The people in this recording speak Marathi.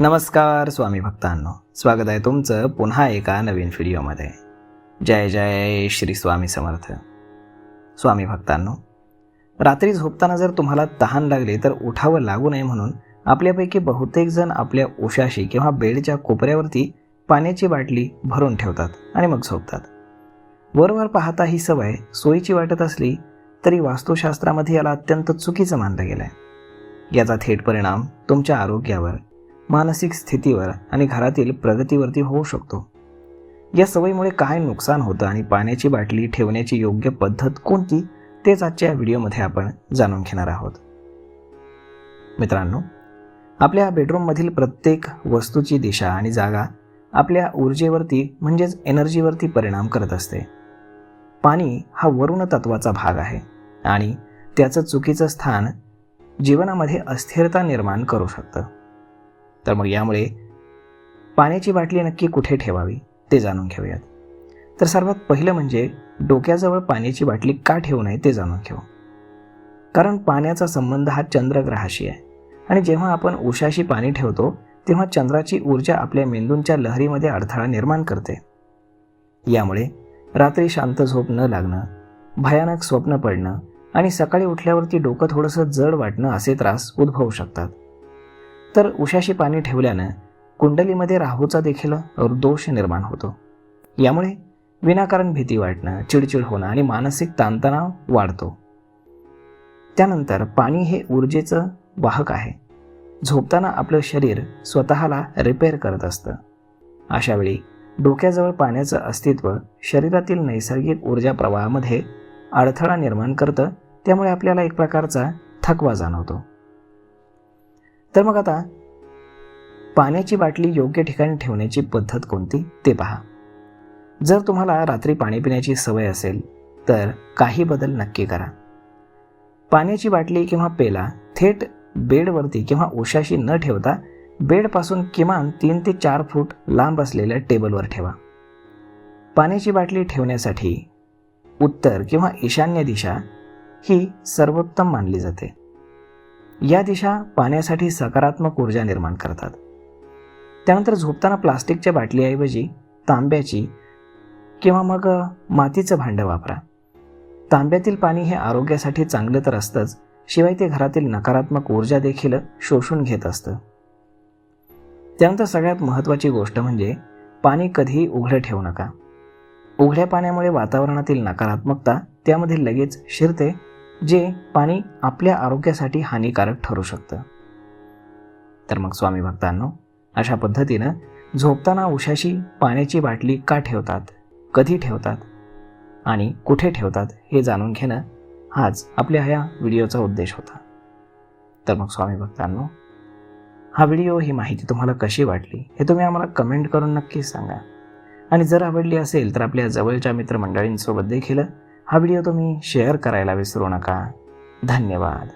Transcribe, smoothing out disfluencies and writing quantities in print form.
नमस्कार स्वामी भक्तांनो, स्वागत आहे तुमचं पुन्हा एका नवीन व्हिडिओमध्ये. जय जय श्री स्वामी समर्थ. स्वामी भक्तांनो, रात्री झोपताना जर तुम्हाला तहान लागली तर उठावं लागू नये म्हणून आपल्यापैकी बहुतेक जण आपल्या उशाशी किंवा बेडच्या कोपऱ्यावरती पाण्याची बाटली भरून ठेवतात आणि मग झोपतात. वरवर पाहता ही सवय सोयीची वाटत असली तरी वास्तुशास्त्रामध्ये याला अत्यंत चुकीचं मानलं गेलं आहे. याचा थेट परिणाम तुमच्या आरोग्यावर, मानसिक स्थितीवर आणि घरातील प्रगतीवरती होऊ शकतो. या सवयीमुळे काय नुकसान होतं आणि पाण्याची बाटली ठेवण्याची योग्य पद्धत कोणती, तेच आजच्या व्हिडिओमध्ये आपण जाणून घेणार आहोत. मित्रांनो, आपल्या बेडरूममधील प्रत्येक वस्तूची दिशा आणि जागा आपल्या ऊर्जेवरती म्हणजेच एनर्जीवरती परिणाम करत असते. पाणी हा वरुण तत्वाचा भाग आहे आणि त्याचं चुकीचं स्थान जीवनामध्ये अस्थिरता निर्माण करू शकतं. तर मग यामुळे पाण्याची बाटली नक्की कुठे ठेवावी ते जाणून घेऊयात. तर सर्वात पहिलं म्हणजे डोक्याजवळ पाण्याची बाटली का ठेवू नये ते जाणून घेऊ. कारण पाण्याचा संबंध हा चंद्रग्रहाशी आहे आणि जेव्हा आपण उशाशी पाणी ठेवतो तेव्हा चंद्राची ऊर्जा आपल्या मेंदूंच्या लहरीमध्ये अडथळा निर्माण करते. यामुळे रात्री शांत झोप न लागणं, भयानक स्वप्न पडणं आणि सकाळी उठल्यावरती डोकं थोडंसं जड वाटणं असे त्रास उद्भवू शकतात. तर उशाशी पाणी ठेवल्यानं कुंडलीमध्ये राहूचा देखील दोष निर्माण होतो. यामुळे विनाकारण भीती वाटणं, चिडचिड होणं आणि मानसिक ताणतणाव वाढतो. त्यानंतर पाणी हे ऊर्जेचं वाहक आहे. झोपताना आपलं शरीर स्वतःला रिपेअर करत असतं. अशावेळी डोक्याजवळ पाण्याचं अस्तित्व शरीरातील नैसर्गिक ऊर्जा प्रवाहामध्ये अडथळा निर्माण करतं. त्यामुळे आपल्याला एक प्रकारचा थकवा जाणवतो. तर मग आता पाण्याची बाटली योग्य ठिकाणी ठेवण्याची पद्धत कोणती ते पहा. जर तुम्हाला रात्री पाणी पिण्याची सवय असेल तर काही बदल नक्की करा. पाण्याची बाटली किंवा पेला थेट बेडवरती किंवा उशाशी न ठेवता बेडपासून किमान 3 ते 4 फूट लांब असलेल्या टेबलवर ठेवा. पाण्याची बाटली ठेवण्यासाठी उत्तर किंवा ईशान्य दिशा ही सर्वोत्तम मानली जाते. या दिशा पाण्यासाठी सकारात्मक ऊर्जा निर्माण करतात. त्यानंतर झोपताना प्लास्टिकच्या बाटलीऐवजी तांब्याची किंवा मग मातीचं भांडं वापरा. तांब्यातील पाणी हे आरोग्यासाठी चांगलं तर असतंच, शिवाय ते घरातील नकारात्मक ऊर्जा देखील शोषून घेत असतं. त्यानंतर सगळ्यात महत्त्वाची गोष्ट म्हणजे पाणी कधीही उघडं ठेवू नका. उघड्या पाण्यामुळे वातावरणातील नकारात्मकता त्यामध्ये लगेच शिरते, जे पाणी आपल्या आरोग्यासाठी हानिकारक ठरू शकतं. तर मग स्वामी भक्तांनो, अशा पद्धतीनं झोपताना उशाशी पाण्याची बाटली का ठेवतात, कधी ठेवतात आणि कुठे ठेवतात हे जाणून घेणं हाच आपल्या ह्या व्हिडिओचा उद्देश होता. तर मग स्वामी भक्तांनो, हा व्हिडिओ, ही माहिती तुम्हाला कशी वाटली हे तुम्ही आम्हाला कमेंट करून नक्कीच सांगा. आणि जर आवडली असेल तर आपल्या जवळच्या मित्रमंडळींसोबत देखील हा व्हिडिओ तुम्ही शेअर करायला विसरू नका. धन्यवाद.